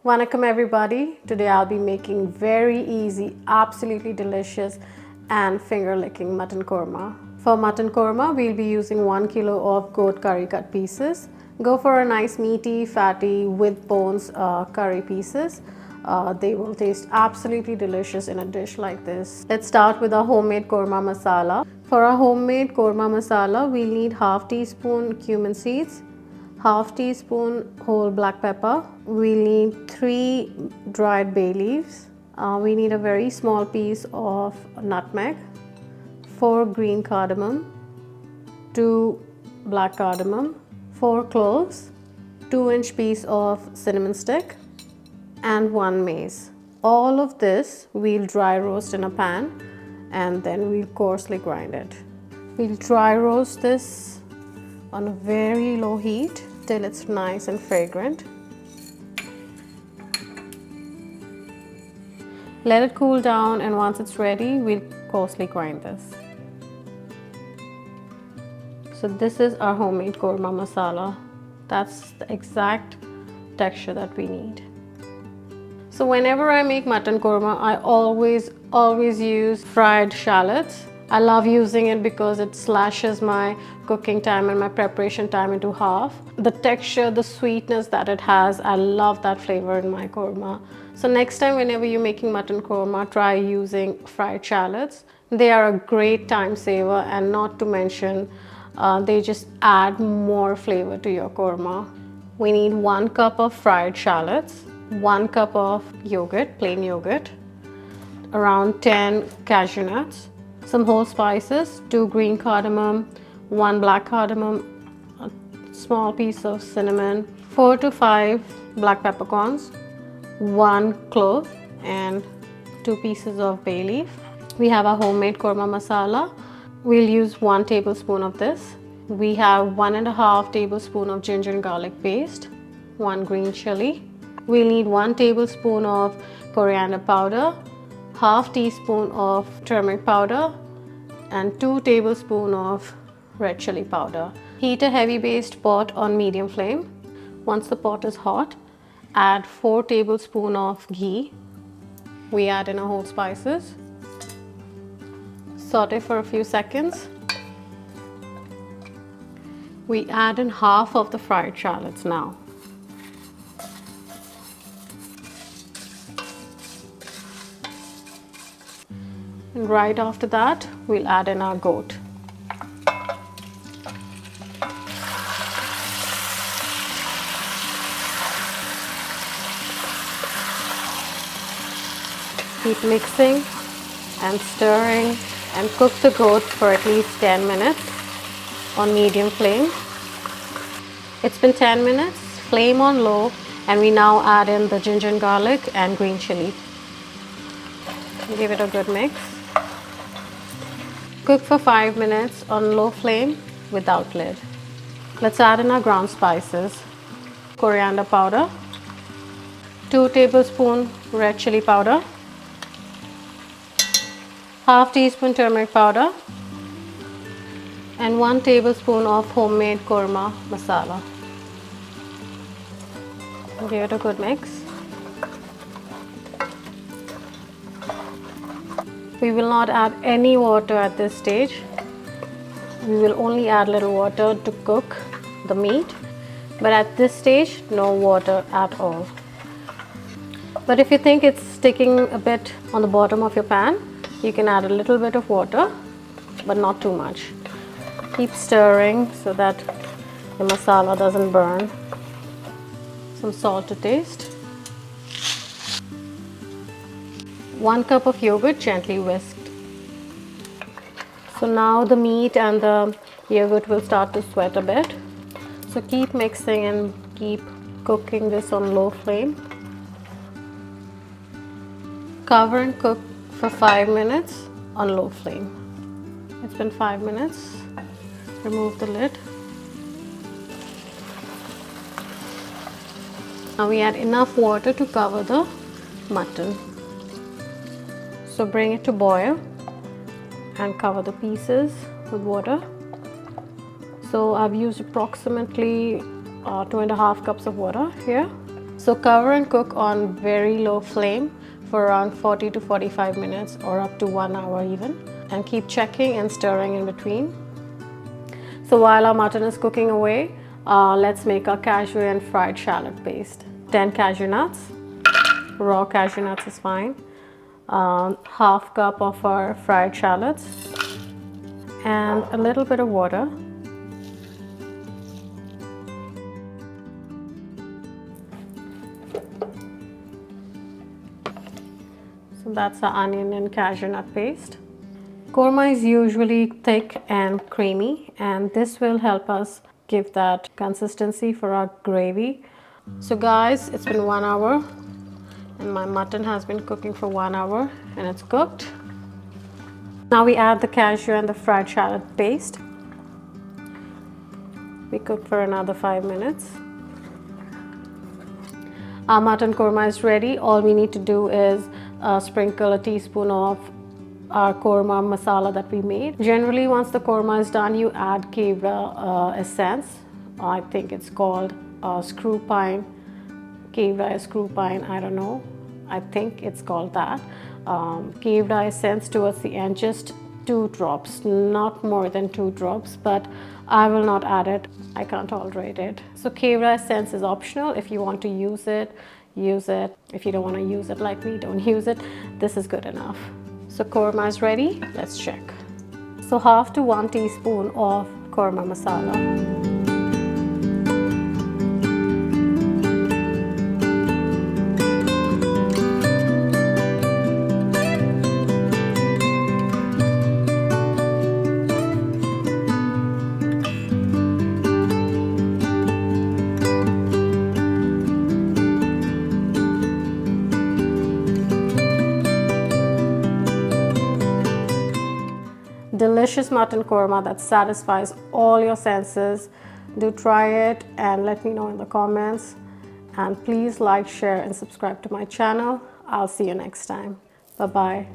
Vanakkam everybody. Today I'll be making very easy, absolutely delicious and finger-licking mutton korma. For mutton korma, we'll be using 1 kilo of goat curry cut pieces. Go for a nice meaty, fatty, with bones curry pieces. They will taste absolutely delicious in a dish like this. Let's start with our homemade korma masala. For our homemade korma masala, we'll need half teaspoon cumin seeds, half teaspoon whole black pepper. We'll need 3 dried bay leaves. We need a very small piece of nutmeg, 4 green cardamom, 2 black cardamom, 4 cloves, 2-inch piece of cinnamon stick and 1 mace. All of this we'll dry roast in a pan and then we'll coarsely grind it. We'll dry roast this on a very low heat till it's nice and fragrant. Let it cool down, and once it's ready, we'll coarsely grind this. So this is our homemade korma masala. That's the exact texture that we need. So whenever I make mutton korma, I always use fried shallots. I love using it because it slashes my cooking time and my preparation time into half. The texture, the sweetness that it has, I love that flavor in my korma. So next time whenever you're making mutton korma, try using fried shallots. They are a great time saver, and not to mention they just add more flavor to your korma. We need 1 cup of fried shallots, 1 cup of yogurt, plain yogurt, around 10 cashew nuts, some whole spices, 2 green cardamom, 1 black cardamom, a small piece of cinnamon, 4 to 5 black peppercorns, 1 clove and 2 pieces of bay leaf. We have our homemade korma masala. We'll use 1 tablespoon of this. We have 1.5 tablespoon of ginger and garlic paste, 1 green chilli. We'll need 1 tablespoon of coriander powder, half teaspoon of turmeric powder and 2 tablespoons of red chili powder. Heat a heavy based pot on medium flame. Once the pot is hot, add 4 tablespoons of ghee. We add in our whole spices. Saute for a few seconds. We add in half of the fried shallots now. And right after that, we'll add in our goat. Keep mixing and stirring and cook the goat for at least 10 minutes on medium flame. It's been 10 minutes, flame on low, and we now add in the ginger and garlic and green chili. Give it a good mix. Cook for 5 minutes on low flame without lid. Let's add in our ground spices. Coriander powder, 2 tablespoons red chili powder, half teaspoon turmeric powder and 1 tablespoon of homemade korma masala. Give it a good mix. We will not add any water at this stage. We will only add little water to cook the meat, but at this stage, no water at all. But if you think it's sticking a bit on the bottom of your pan, you can add a little bit of water, but not too much. Keep stirring so that the masala doesn't burn. Some salt to taste. 1 cup of yogurt gently whisked. So now the meat and the yogurt will start to sweat a bit. So keep mixing and keep cooking this on low flame. Cover and cook for 5 minutes on low flame. It's been 5 minutes. Remove the lid. Now we add enough water to cover the mutton. So bring it to boil and cover the pieces with water. So I've used approximately 2.5 cups of water here. So cover and cook on very low flame for around 40 to 45 minutes or up to 1 hour even, and keep checking and stirring in between. So while our mutton is cooking away, let's make our cashew and fried shallot paste. 10 cashew nuts, raw cashew nuts is fine. Half cup of our fried shallots and a little bit of water. So that's our onion and cashew nut paste. Korma is usually thick and creamy, and this will help us give that consistency for our gravy. So guys, it's been 1 hour and my mutton has been cooking for 1 hour and it's cooked. Now we add the cashew and the fried shallot paste. We cook for another 5 minutes. Our mutton korma is ready. All we need to do is sprinkle a teaspoon of our korma masala that we made. Generally, once the korma is done, you add kevra essence. I think it's called screw pine. Kevra screw pine, I don't know. I think it's called that. Kevra essence towards the end, just 2 drops, not more than 2 drops, but I will not add it. I can't tolerate it. So kevra essence is optional. If you want to use it, use it. If you don't want to use it like me, don't use it. This is good enough. So korma is ready. Let's check. So half to 1 teaspoon of korma masala. Delicious mutton korma that satisfies all your senses. Do try it and let me know in the comments. And please like, share, and subscribe to my channel. I'll see you next time. Bye-bye.